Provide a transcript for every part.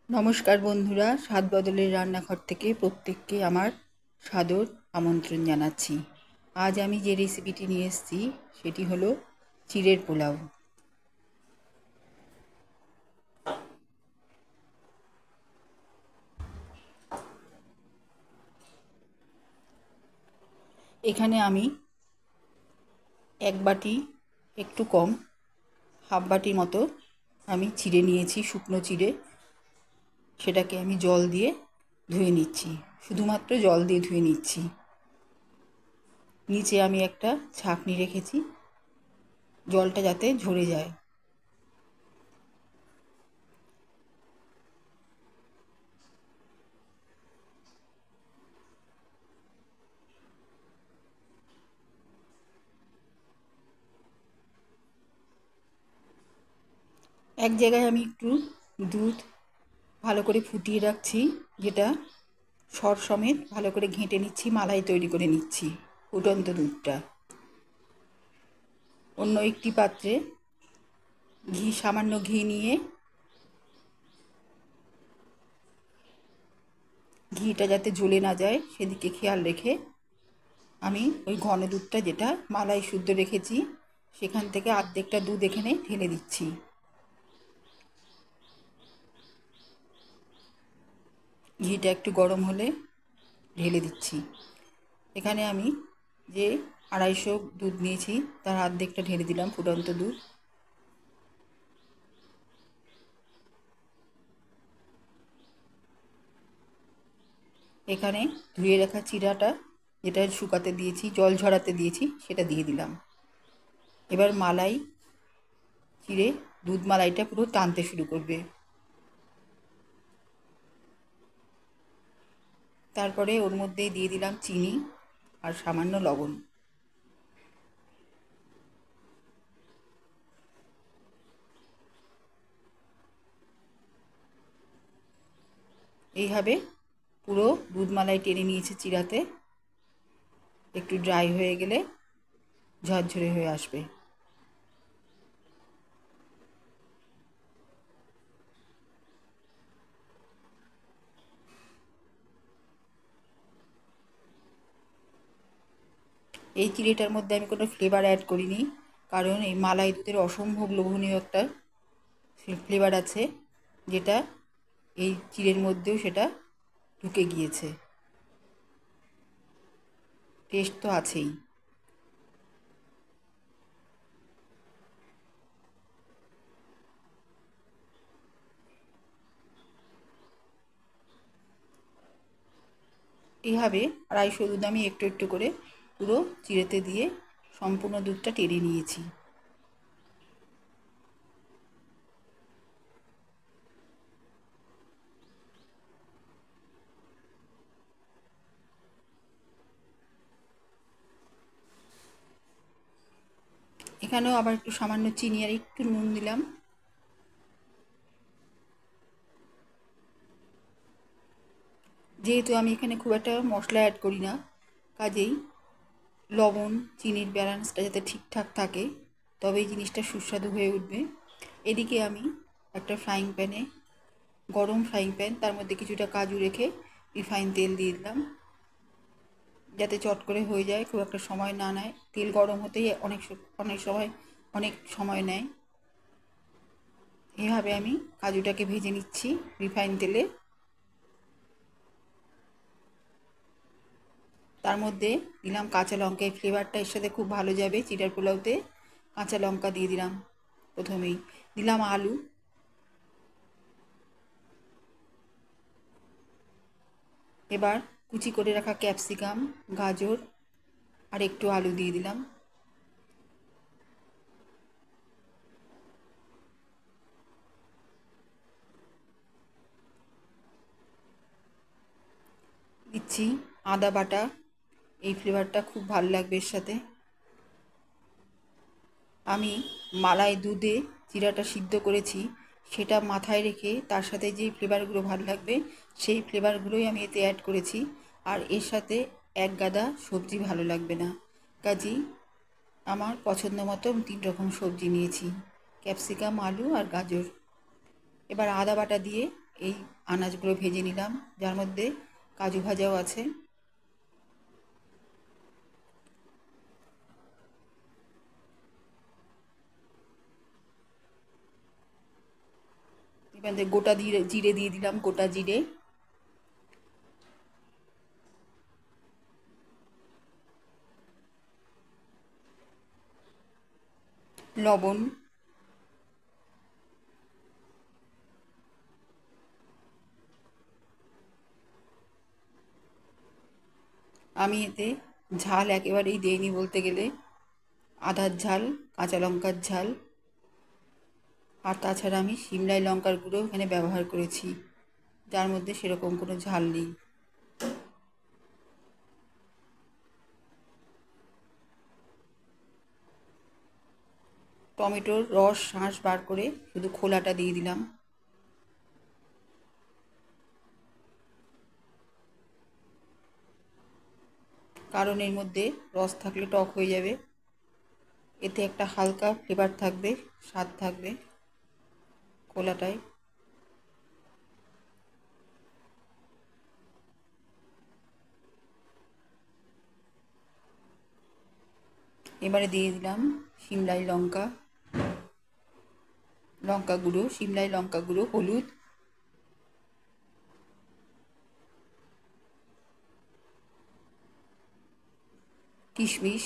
নমস্কার বন্ধুরা, স্বাদ বদলের রান্নাঘর থেকে প্রত্যেককে আমার সাদর আমন্ত্রণ জানাচ্ছি। আজ আমি যে রেসিপিটি নিয়ে এসেছি সেটি হলো চিড়ের পোলাও। এখানে আমি এক বাটি একটু কম, হাফ বাটির মতো আমি চিড়ে নিয়েছি, শুকনো চিড়ে। সেটাকে আমি জল দিয়ে ধুয়ে নিচ্ছি, শুধুমাত্র জল দিয়ে ধুয়ে নিচ্ছি। নিচে আমি একটা ছাঁকনি রেখেছি, জলটা যাতে ঝরে যায়। এক জায়গায় আমি একটু দুধ ভালো করে ফুটিয়ে রাখছি, যেটা সর সমেত ভালো করে ঘেঁটে নিচ্ছি, মালাই তৈরি করে নিচ্ছি ফুটন্ত দুধটা। অন্য একটি পাত্রে সামান্য ঘি নিয়ে ঘিটা যাতে জ্বলে না যায় সেদিকে খেয়াল রেখে আমি ওই ঘন দুধটা, যেটা মালাই শুদ্ধ রেখেছি, সেখান থেকে অর্ধেকটা দুধ এখানে ঢেলে দিচ্ছি। ঘিটা একটু গরম হলে ঢেলে দিচ্ছি। এখানে আমি যে 250 দুধ নিয়েছি তার অর্ধেকটা ঢেলে দিলাম, ফুটন্ত দুধ। এখানে ধুয়ে রাখা চিড়াটা, যেটা শুকাতে দিয়েছি, জল ঝরাতে দিয়েছি, সেটা দিয়ে দিলাম। এবার মালাই, চিড়ে দুধ মালাইটা পুরো টানতে শুরু করবে। তারপরে ওর মধ্যেই দিয়ে দিলাম চিনি আর সামান্য লবণ। এইভাবে পুরো দুধ মালাই টেনে নিয়েছে চিড়াতে। একটু ড্রাই হয়ে গেলে ঝরঝরে হয়ে আসবে। এই চিড়েটার মধ্যে আমি কোনো ফ্লেভার অ্যাড করিনি, কারণ এই মালাই দুধের অসম্ভব লোভনীয় একটা ফ্লেভার আছে, যেটা এই চিড়ের মধ্যেও সেটা ঢুকে গিয়েছে। টেস্ট তো আছেই। এইভাবে 250 দুধ আমি একটু একটু করে পুরো চিড়েতে দিয়ে সম্পূর্ণ দুধটা টেনে নিয়েছি। এখানেও আবার একটু সামান্য চিনি আর একটু নুন দিলাম। যেহেতু আমি এখানে খুব একটা মশলা অ্যাড করি না, কাজেই লবণ চিনির ব্যালেন্সটা যাতে ঠিকঠাক থাকে, তবেই জিনিসটা সুস্বাদু হয়ে উঠবে। এদিকে আমি একটা ফ্রাইং প্যানে, গরম ফ্রাইং প্যান, তার মধ্যে কিছুটা কাজু রেখে রিফাইন তেল দিয়ে দিলাম, যাতে চট করে হয়ে যায়, খুব একটা সময় না নেয়। তেল গরম হতেই অনেক সময় নেয়। এভাবে আমি কাজুটাকে ভেজে নিচ্ছি রিফাইন তেলে। তার মধ্যে দিলাম কাঁচা লঙ্কা, এই ফ্লেভারটা এর সাথে খুব ভালো যাবে চিড়ার পোলাওতে। কাঁচা লঙ্কা দিয়ে দিলাম প্রথমেই। দিলাম আলু, এবার কুচি করে রাখা ক্যাপসিকাম, গাজর আর একটু আলু দিয়ে দিলাম। দিচ্ছি আদা বাটা, এই ফ্লেভারটা খুব ভালো লাগবে এর সাথে। আমি মালাই দুধে চিড়াটা সিদ্ধ করেছি, সেটা মাথায় রেখে তার সাথে যেই ফ্লেভারগুলো ভালো লাগবে সেই ফ্লেভারগুলোই আমি এতে অ্যাড করেছি। আর এর সাথে এক গাদা সবজি ভালো লাগবে না, কাজেই আমার পছন্দ মতো 3 রকম সবজি নিয়েছি, ক্যাপসিকাম, আলু আর গাজর। এবার আদা বাটা দিয়ে এই আনাজগুলো ভেজে নিলাম, যার মধ্যে কাজু ভাজাও আছে। এবার গোটা জিরে দিয়ে দিলাম, গোটা জিরে, লবণ, আমি এতে ঝাল একেবারেই দেইনি বলতে গেলে, আদার ঝাল, কাঁচা লঙ্কার ঝাল, আর তাছাড়া আমি সিমলাই লঙ্কার গুঁড়ো এখানে ব্যবহার করেছি, যার মধ্যে সেরকম কোনো ঝাল নেই। টমেটোর রস শাঁস বার করে শুধু খোলাটা দিয়ে দিলাম, কারণ এর মধ্যে রস থাকলে টক হয়ে যাবে। এতে একটা হালকা ফ্লেভার থাকবে, স্বাদ থাকবে খোলাটায়। এবারে দিয়ে দিলাম সিমলাই লঙ্কা গুঁড়ো, সিমলাই লঙ্কা গুঁড়ো, হলুদ, কিশমিশ,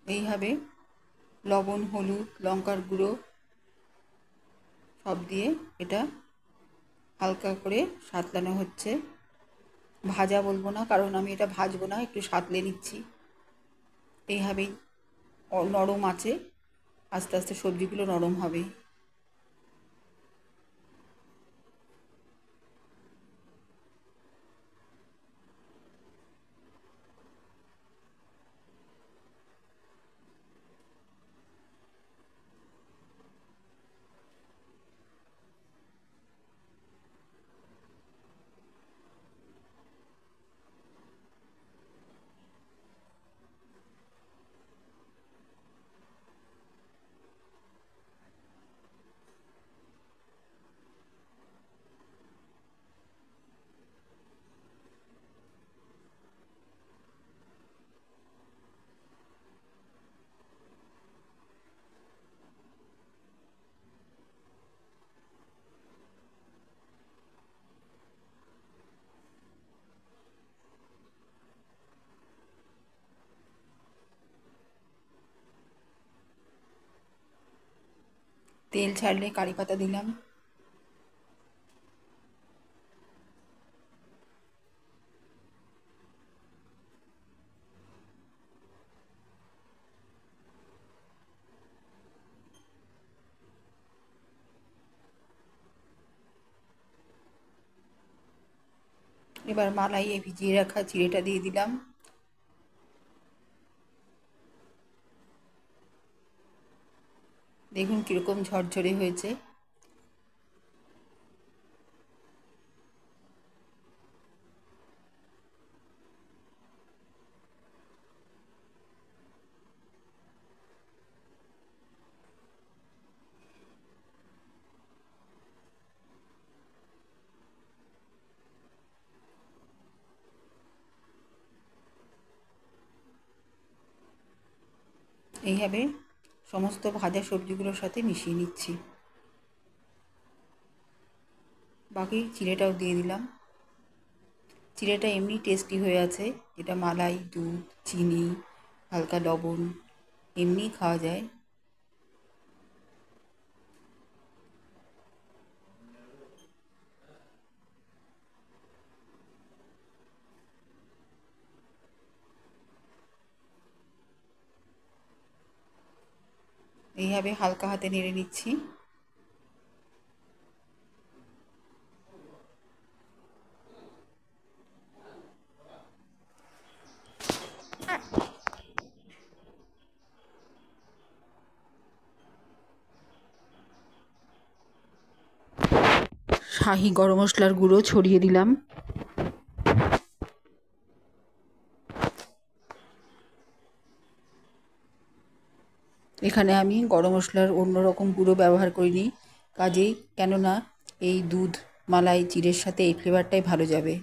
এইভাবে লবণ, হলুদ, লঙ্কার গুঁড়ো সব দিয়ে এটা হালকা করে সাঁতলানো হচ্ছে। ভাজা বলবো না, কারণ আমি এটা ভাজবো না, একটু সাঁতলে নিচ্ছি। এইভাবেই নরম আছে, আস্তে আস্তে সবজিগুলো নরম হবে। তেল ছাড়লে কারি পাতা দিলাম, এবার মালাইয়ে ভিজিয়ে রাখা চিড়েটা দিয়ে দিলাম। দেখুন কীরকম ঝরঝরে হয়েছে। এইভাবে সমস্ত ভাজা সবজিগুলোর সাথে মিশিয়ে নিচ্ছি। বাকি চিড়েটাও দিয়ে দিলাম। চিড়েটা এমনি টেস্টি হয়ে আছে, যেটা মালাই, দুধ, চিনি, হালকা লবণ এমনি খাওয়া যায়। এইভাবে হালকা হাতে নেড়ে নিচ্ছি। শাহি গরম মশলার গুঁড়ো ছড়িয়ে দিলাম। এখানে আমি গরম মশলার অন্য রকম গুঁড়ো ব্যবহার করিনি, কাজেই কেননা এই দুধ মালাই চিড়ের সাথে এই ফ্লেভারটাই ভালো যাবে।